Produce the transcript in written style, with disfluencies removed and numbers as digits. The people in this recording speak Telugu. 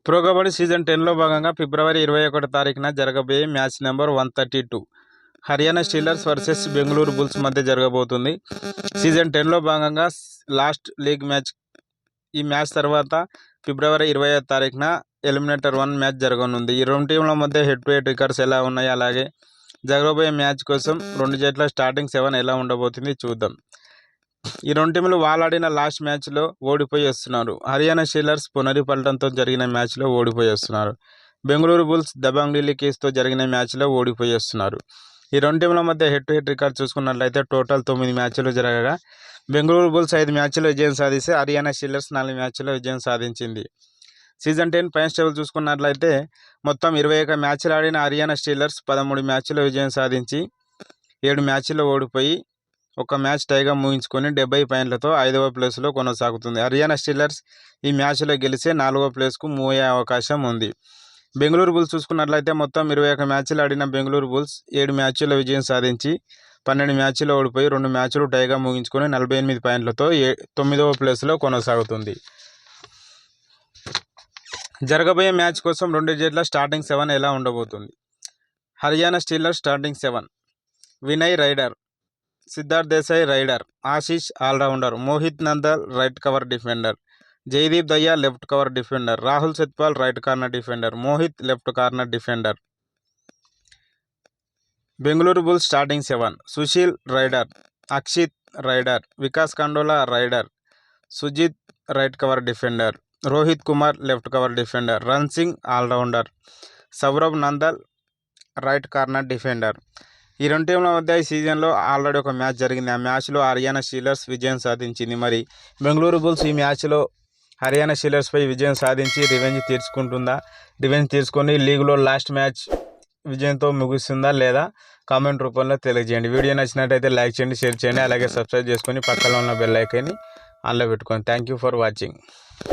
ప్రో కబడ్డీ సీజన్ 10లో భాగంగా ఫిబ్రవరి 21 తారీఖున జరగబోయే match number 132 Haryana Steelers versus Bengaluru bulls మధ్య జరగబోతుంది. సీజన్ 10లో భాగంగా లాస్ట్ లీగ్ మ్యాచ్. ఈ మ్యాచ్ తర్వాత ఫిబ్రవరి 25 తారీఖున ఎలిమినేటర్ 1 మ్యాచ్ జరగనుంది. ఈ రెండు టీంల మధ్య హెడ్ టు హెడ్ రికార్డ్స్ ఎలా ఉన్నాయి, అలాగే జరగబోయే మ్యాచ్ కోసం రెండు జట్ల స్టార్టింగ్ 7 ఎలా ఉండబోతుంది చూద్దాం. ఈ రెండు టీంలు వాళ్ళాడిన లాస్ట్ మ్యాచ్లో ఓడిపోయి వస్తున్నారు. హర్యానా స్టీలర్స్ పునరిపల్టన్తో జరిగిన మ్యాచ్లో ఓడిపోయి వస్తున్నారు. బెంగళూరు బుల్స్ దబాంగ్ ఢిల్లీ కేసుతో జరిగిన మ్యాచ్లో ఓడిపోయి వస్తున్నారు. ఈ రెండు టీంల మధ్య హెడ్ టు హెడ్ రికార్డ్ చూసుకున్నట్లయితే టోటల్ 9 మ్యాచ్లు జరగగా బెంగళూరు బుల్స్ 5 మ్యాచ్లో విజయం సాధిస్తే హర్యానా స్టీలర్స్ 4 మ్యాచ్లో విజయం సాధించింది. సీజన్ 10 పాయింట్స్ టేబుల్ చూసుకున్నట్లయితే మొత్తం 21 మ్యాచ్లు ఆడిన హర్యానా స్టీలర్స్ 13 మ్యాచ్లో విజయం సాధించి 7 మ్యాచ్ల్లో ఓడిపోయి ఒక మ్యాచ్ టైగా ముగించుకొని 70 పాయింట్లతో 5వ ప్లేస్లో కొనసాగుతుంది. హర్యానా స్టీలర్స్ ఈ మ్యాచ్లో గెలిస్తే 4వ ప్లేస్కు మూవ్ అయ్యే అవకాశం ఉంది. బెంగళూరు బుల్స్ చూసుకున్నట్లయితే మొత్తం 21 మ్యాచ్లు ఆడిన బెంగళూరు బుల్స్ 7 మ్యాచ్ల్లో విజయం సాధించి 12 మ్యాచ్ల్లో ఓడిపోయి 2 మ్యాచ్లు టైగా ముగించుకొని 48 పాయింట్లతో 9వ ప్లేస్లో కొనసాగుతుంది. జరగబోయే మ్యాచ్ కోసం రెండు జట్ల స్టార్టింగ్ 7 ఎలా ఉండబోతుంది. Haryana steelers starting 7: Vinay raider, Siddharth Desai raider, Ashish allrounder, Mohit Nandal right cover defender, Jaideep Dahiya left cover defender, Rahul Satpal right corner defender, Mohit left corner defender. Bengaluru bulls starting 7: Sushil raider, Akshit raider, Vikas Kandola raider, Sujeet right cover defender, Rohit Kumar left cover defender, Ran Singh allrounder, Saurav Nandal right corner defender. ఈ రెండు టీంల మధ్య ఈ సీజన్లో ఆల్రెడీ ఒక మ్యాచ్ జరిగింది. ఆ మ్యాచ్లో హర్యానా స్టీలర్స్ విజయం సాధించింది. మరి బెంగళూరు బుల్స్ ఈ మ్యాచ్లో హర్యానా స్టీలర్స్పై విజయం సాధించి రివెంజ్ తీర్చుకుంటుందా, రివెంజ్ తీర్చుకొని లీగ్లో లాస్ట్ మ్యాచ్ విజయంతో ముగుస్తుందా లేదా కామెంట్ రూపంలో తెలియజేయండి. వీడియో నచ్చినట్టయితే లైక్ చేయండి, షేర్ చేయండి, అలాగే సబ్స్క్రైబ్ చేసుకొని పక్కన ఉన్న బెల్ ఐకాన్ని ఆన్లో పెట్టుకోండి. Thank you for watching.